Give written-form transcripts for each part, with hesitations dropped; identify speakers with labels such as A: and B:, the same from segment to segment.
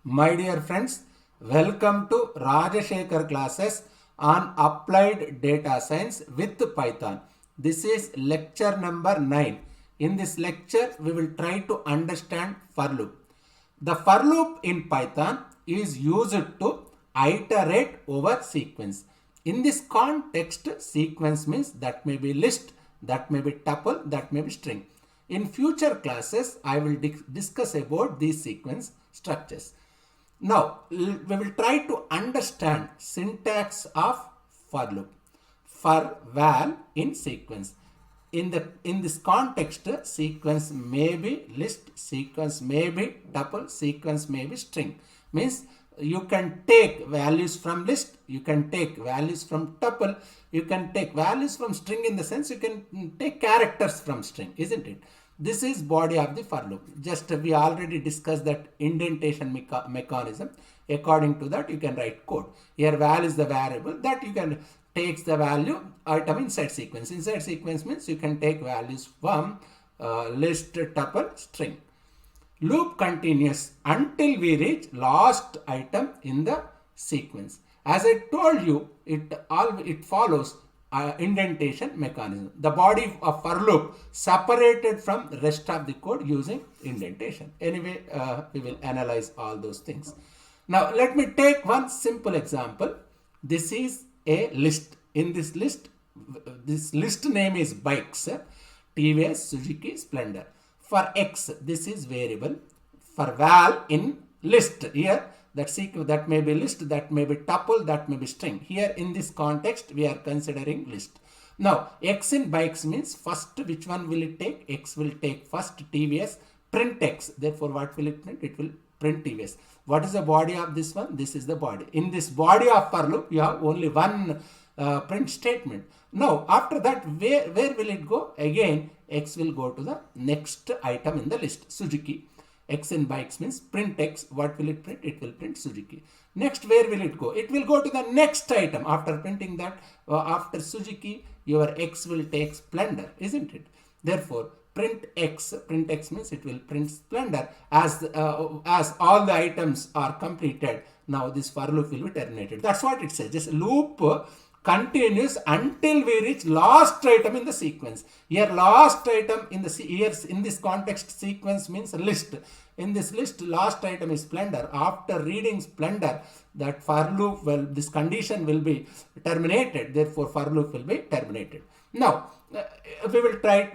A: My dear friends, welcome to Rajashekhar classes on applied data science with Python. This is lecture number 9. In this lecture, we will try to understand for loop. The for loop in Python is used to iterate over sequence. In this context, sequence means that may be list, that may be tuple, that may be string. In future classes, I will discuss about these sequence structures. Now, we will try to understand syntax of for loop. For val in sequence. In this context, sequence may be list, sequence may be tuple, sequence may be string. Means you can take values from list, you can take values from tuple, you can take values from string, in the sense you can take characters from string, isn't it? This is body of the for loop. Just we already discussed that indentation mechanism. According to that, you can write code. Here val is the variable that you can takes the value item inside sequence. Inside sequence means you can take values from list, tuple, string. Loop continues until we reach last item in the sequence. As I told you, it follows indentation mechanism. The body of for loop separated from the rest of the code using indentation. Anyway, we will analyze all those things. Now let me take one simple example. This is a list. In this list name is bikes, TVS, Suzuki, Splendor. For X, this is variable. For val in list, here that may be list, that may be tuple, that may be string. Here in this context, we are considering list. Now, X in bikes means first, which one will it take? X will take first TVS, print X. Therefore, what will it print? It will print TVS. What is the body of this one? This is the body. In this body of for loop, you have only one print statement. Now, after that, where will it go? Again, X will go to the next item in the list, Suzuki. X in bikes means print X. What will it print? It will print Suzuki. Next, where will it go? It will go to the next item. After printing that, after Suzuki, your X will take Splendor, isn't it? Therefore, print X means it will print Splendor. As all the items are completed, now this for loop will be terminated. That's what it says. This loop continues until we reach last item in the sequence. Here last item in this context, sequence means list. In this list, last item is Splendor. After reading Splendor, that for loop this condition will be terminated. Therefore, for loop will be terminated. Now, we will try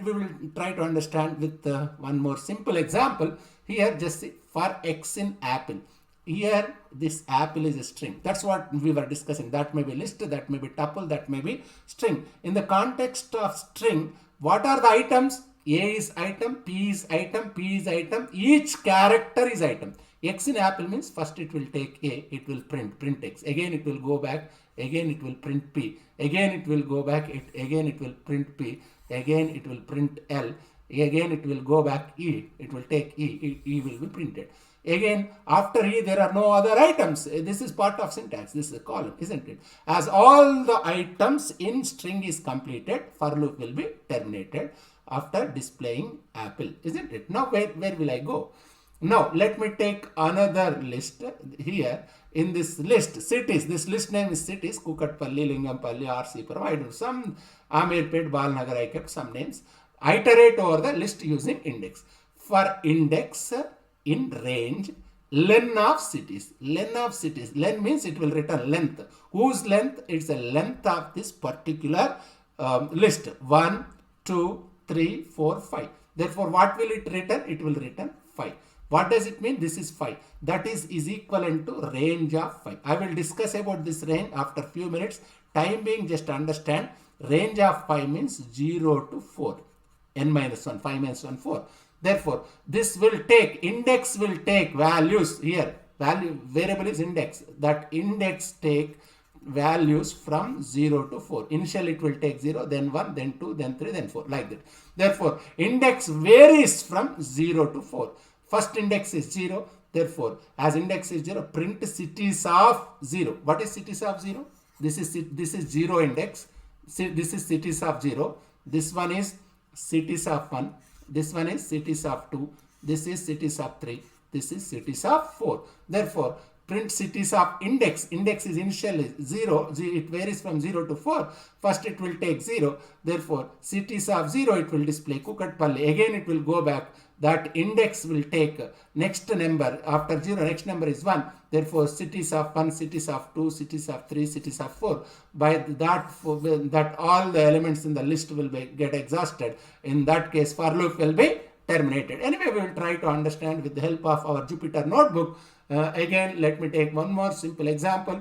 A: to understand with one more simple example. Here, just see for X in apple. Here, this apple is a string. That's what we were discussing. That may be list, that may be tuple, that may be string. In the context of string, what are the items? A is item, P is item, P is item. Each character is item. X in apple means first it will take A, it will print X. Again it will go back, again it will print P. Again it will go back, again it will print P. Again it will print L. Again it will go back E, it will take E. E will be printed. Again, after E, there are no other items. This is part of syntax. This is a column, isn't it? As all the items in string is completed, for loop will be terminated after displaying apple, isn't it? Now, where will I go? Now, let me take another list here. In this list, cities. This list name is cities. Kukatpalli, Lingampalli, RCpuram. I do some Amirpet, Balnagar. I kept some names. Iterate over the list using index. For index, in range, len of cities. Len of cities. Len means it will return length. Whose length? It's a length of this particular list. 1, 2, 3, 4, 5. Therefore, what will it return? It will return 5. What does it mean? This is 5. That is equivalent to range of 5. I will discuss about this range after few minutes. Time being, just understand. Range of 5 means 0 to 4. N minus 1, 5 minus 1, 4. Therefore, this will take, index will take values here. Variable is index. That index take values from 0 to 4. Initially, it will take 0, then 1, then 2, then 3, then 4, like that. Therefore, index varies from 0 to 4. First index is 0. Therefore, as index is 0, print cities of 0. What is cities of 0? This is 0 index. This is cities of 0. This one is cities of 1. This one is cities of 2. This is cities of 3. This is cities of 4. Therefore, print cities of index. Index is initially 0. It varies from 0 to 4. First it will take 0. Therefore, cities of 0 it will display Kukatpalli. Again it will go back. That index will take next number. After 0, next number is 1. Therefore, cities of 1, cities of 2, cities of 3, cities of 4. By that all the elements in the list will get exhausted. In that case, for loop will be terminated. Anyway, we will try to understand with the help of our Jupyter notebook. Again, let me take one more simple example.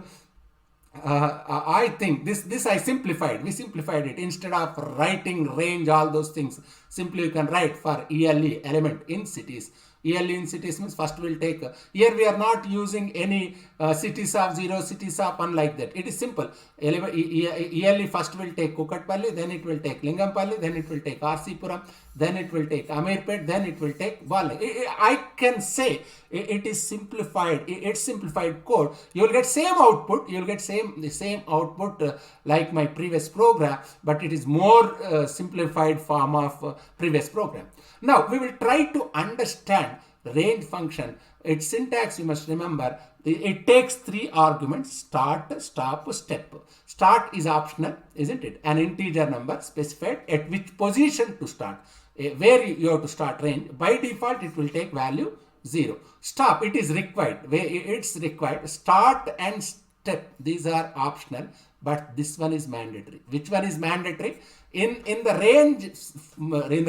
A: I think this I simplified. We simplified it. Instead of writing range, all those things, simply you can write for ELE, element in cities. ELE in cities means first we'll take, here we are not using any cities of 0, cities of 1 like that. It is simple. ELE first will take Kukatpalli, then it will take Lingampalli, then it will take RC Puram, then it will take Amirpet, then it will take Vale. I can say it is simplified. It's simplified code. You will get same output. You will get the same output like my previous program, but it is more simplified form of previous program. Now we will try to understand range function. Its syntax you must remember. It takes 3 arguments: start, stop, step. Start is optional, isn't it? An integer number specified at which position to start. Where you have to start range. By default it will take value 0. Stop, it is required. It's required. Start and step, these are optional, but this one is mandatory. Which one is mandatory? In the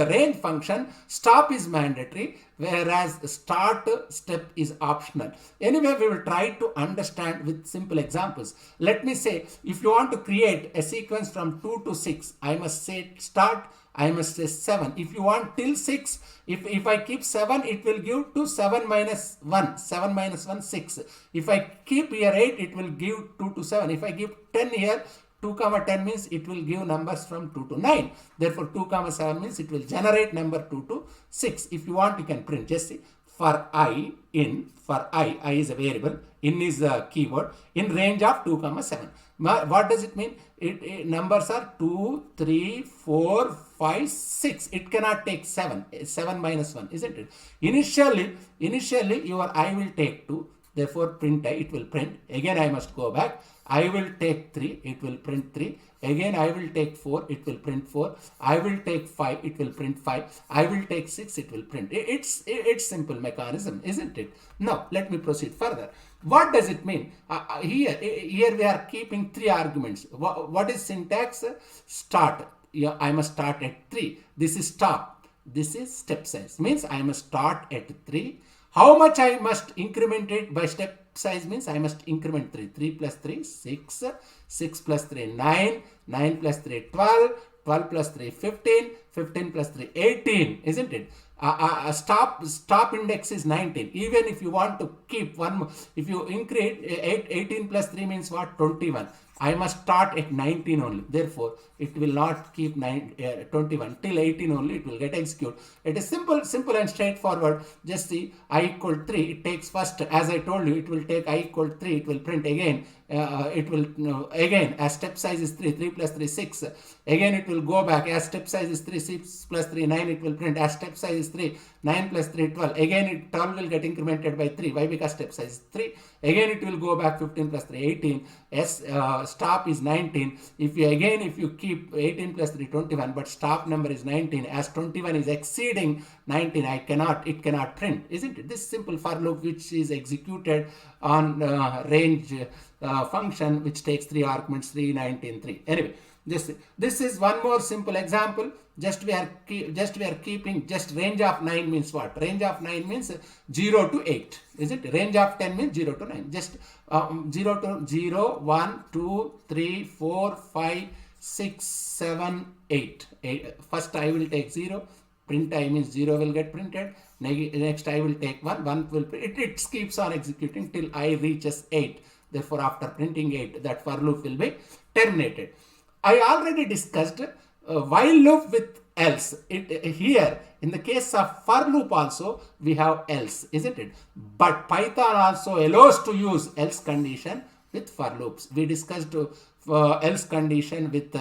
A: range function, stop is mandatory, whereas start step is optional. Anyway, we will try to understand with simple examples. Let me say, if you want to create a sequence from 2 to 6, I must say start, I must say 7. If you want till 6, if I keep 7, it will give to 7 minus 1. 7 minus 1, 6. If I keep here 8, it will give 2 to 7. If I give 10 here, 2 comma 10 means it will give numbers from 2 to 9. Therefore, 2 comma 7 means it will generate number 2 to 6. If you want, you can print. Just see, for I is a variable, in is a keyword, in range of 2 comma 7. What does it mean? Numbers are 2, 3, 4, 5, 6. It cannot take 7. 7 minus 1, isn't it? Initially your I will take 2. Therefore, print I, it will print. Again, I must go back. I will take 3, it will print 3. Again, I will take 4, it will print 4. I will take 5, it will print 5. I will take 6, it will print. It's simple mechanism, isn't it? Now, let me proceed further. What does it mean? Here we are keeping 3 arguments. What is syntax? Start. Yeah, I must start at 3. This is stop. This is step size. Means I must start at 3. How much I must increment it by step size means I must increment 3. 3 plus 3, 6. 6 plus 3, 9. 9 plus 3, 12. 12 plus 3, 15. 15 plus 3, 18. Isn't it? Stop index is 19. Even if you want to keep one more, if you increase 18 plus 3 means what? 21. I must start at 19 only. Therefore, it will not keep 21 till 18 only. It will get executed. It is simple and straightforward. Just see, I equal 3. It takes first, as I told you, it will take I equal 3. It will print again. It will again, as step size is 3. 3 plus 3, 6. Again, it will go back. As step size is 3. 6 plus 3, 9. It will print. As step size is 3. 9 plus 3, 12. Again, 12 will get incremented by 3. Why? Because step size is 3. Again, it will go back. 15 plus 3, 18. Stop is 19. If you keep 18 plus 3, 21, but stop number is 19. As 21 is exceeding 19, it cannot print, isn't it? This simple for loop which is executed on range function which takes 3 arguments, 3, 19, 3. Anyway, this is one more simple example. Just we are keeping just range of 9 means what? Range of 9 means 0 to 8. Is it? Range of 10 means 0 to 9. Just 0 to 0, 1, 2, 3, 4, 5, 6, 7, 8. First I will take 0. Print I means 0 will get printed. Next I will take 1. 1 will print. It keeps on executing till I reaches 8. Therefore, after printing 8, that for loop will be terminated. I already discussed while loop with else. Here, in the case of for loop also, we have else, isn't it? But Python also allows to use else condition with for loops. We discussed else condition with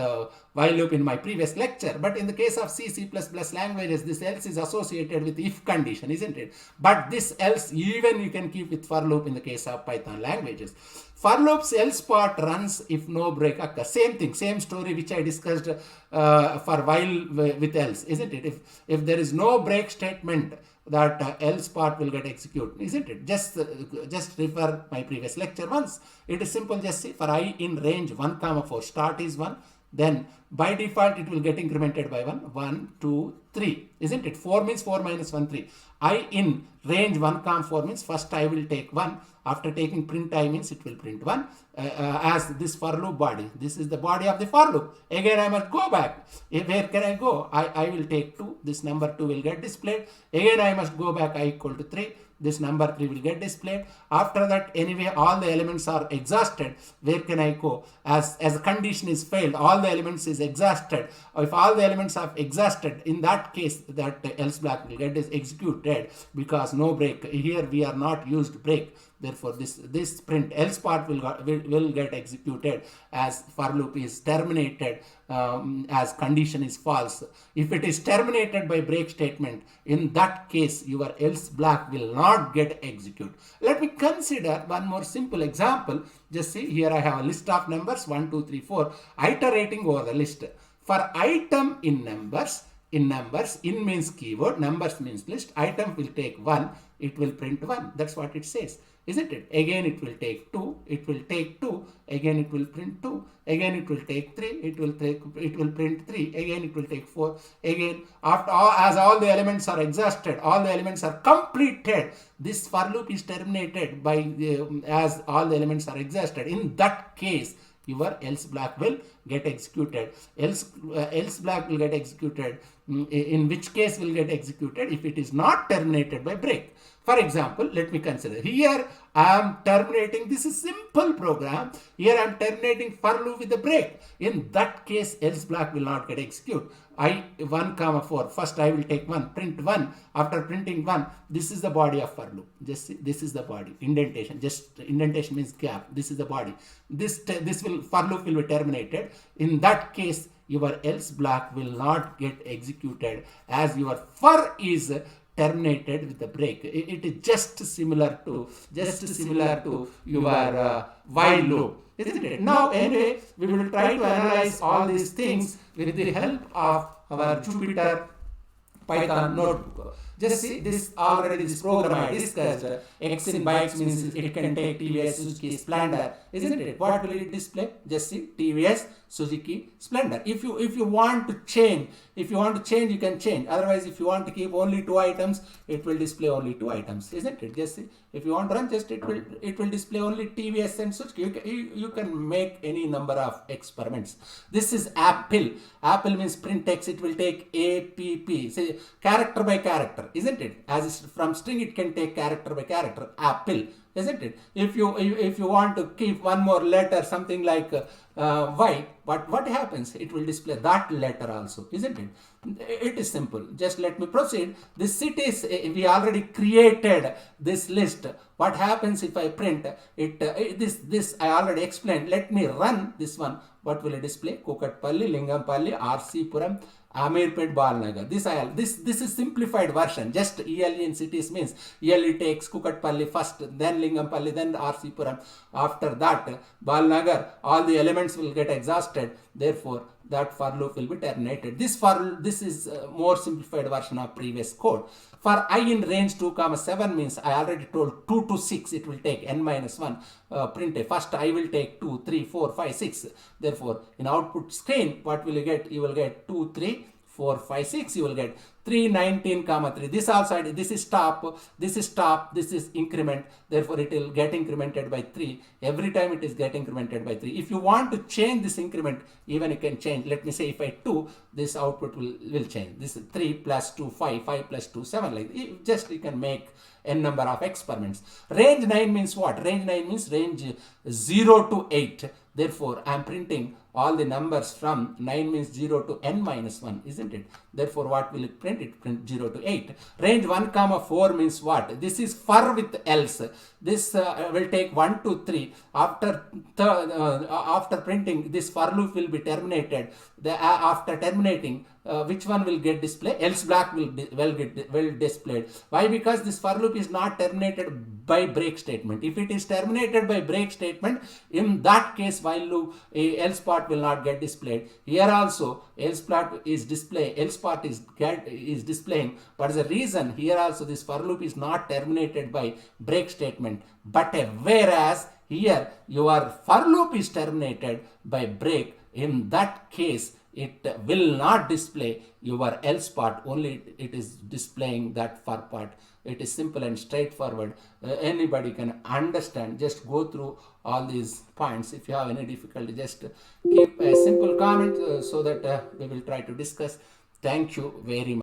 A: while loop in my previous lecture, but in the case of C++ languages, this else is associated with if condition, isn't it? But this else even you can keep with for loop in the case of Python languages. For loops else part runs if no break occurs. Same thing, same story which I discussed for while with else, isn't it? If there is no break statement, that else part will get executed, isn't it? Just refer my previous lecture once. It is simple. Just see, for I in range 1 comma 4, start is 1, then by default it will get incremented by 1, 2, 3, isn't it? 4 means 4 minus 1, 3. I in range 1 comma 4 means first I will take 1. After taking print I means it will print 1 as this for loop body. This is the body of the for loop. Again I must go back. Where can I go? I will take 2. This number 2 will get displayed. Again I must go back. I equal to 3. This number 3 will get displayed. After that, anyway, all the elements are exhausted. Where can I go? As a condition is failed, all the elements is exhausted. If all the elements are exhausted, in that case, that else block will get executed because no break. Here we are not used break. Therefore, this print else part will get executed as for loop is terminated as condition is false. If it is terminated by break statement, in that case your else block will not get executed. Let me consider one more simple example. Just see, here I have a list of numbers 1, 2, 3, 4 iterating over the list. For item in numbers, in means keyword, numbers means list, item will take 1, it will print 1. That's what it says, isn't it? Again it will take 2, it will take 2, again it will print 2, again it will take 3, it will print 3, again it will take 4, again after as all the elements are exhausted, all the elements are completed, this for loop is terminated by as all the elements are exhausted. In that case your else block will get executed. Else block will get executed. In which case will get executed if it is not terminated by break. For example, let me consider here I am terminating, this is simple program. Here I am terminating for loop with a break. In that case, else block will not get executed. I 1 comma 4. First I will take 1, print 1. After printing 1, this is the body of for loop. Just see, this is the body. Indentation. Just indentation means gap. This is the body. This will for loop will be terminated. In that case, your else block will not get executed as your for is terminated with the break. It is just similar to your while loop, isn't it? Now anyway, we will try to analyze all these things with the help of our Jupyter Python notebook. Just see, this program I discussed. X in bytes means it can take TVS, Suzuki, Splendor, isn't it? What will it display? Just see, TVS, Suzuki, Splendor. If you want to change, you can change. Otherwise, if you want to keep only 2 items, it will display only 2 items, isn't it? Just see, if you want to run, just it will display only TVS and Suzuki. You can make any number of experiments. This is Apple. Apple means print text. It will take APP. Say character by character, isn't it? As from string, it can take character by character. Apple, isn't it? If you want to keep one more letter, something like Y, but what happens? It will display that letter also, isn't it? It is simple. Just let me proceed. This cities, we already created this list. What happens if I print it? This I already explained. Let me run this one. What will it display? Kukatpalli, Lingampalli, RC Puram, Amirpet, Balnagar. This is simplified version. Just ELE in cities means ELE takes Kukatpalli first, then Lingampalli, then RC Puram. After that, Balnagar, all the elements will get exhausted. Therefore, that for loop will be terminated. This is a more simplified version of previous code. For I in range 2 comma 7 means I already told 2 to 6 it will take n minus 1 printf. First I will take 2, 3, 4, 5, 6. Therefore, in output screen, what will you get? You will get 2, 3, 4, 5, 6. You will get 3, 19 comma 3. This also, this is stop, this is increment. Therefore, it will get incremented by 3. Every time it is getting incremented by 3. If you want to change this increment, even you can change. Let me say if I 2, this output will change. This is 3 plus 2, 5, 5 plus 2, 7. Like you can make n number of experiments. Range 9 means what? Range 9 means range 0 to 8. Therefore, I am printing all the numbers from 9 means 0 to n minus 1, isn't it? Therefore, what will it print? It print 0 to 8. Range 1 comma 4 means what? This is for with else. This will take 1 to 3. After printing, this for loop will be terminated. After terminating, which one will get displayed? Else block will get displayed. Why? Because this for loop is not terminated by break statement. If it is terminated by break statement, in that case while loop else part will not get displayed. Here also else part is displaying, but the reason here also this for loop is not terminated by break statement, but whereas here your for loop is terminated by break. In that case it will not display your else part, only it is displaying that for part. It is simple and straightforward. Anybody can understand. Just go through all these points. If you have any difficulty, just keep a simple comment so that we will try to discuss. Thank you very much.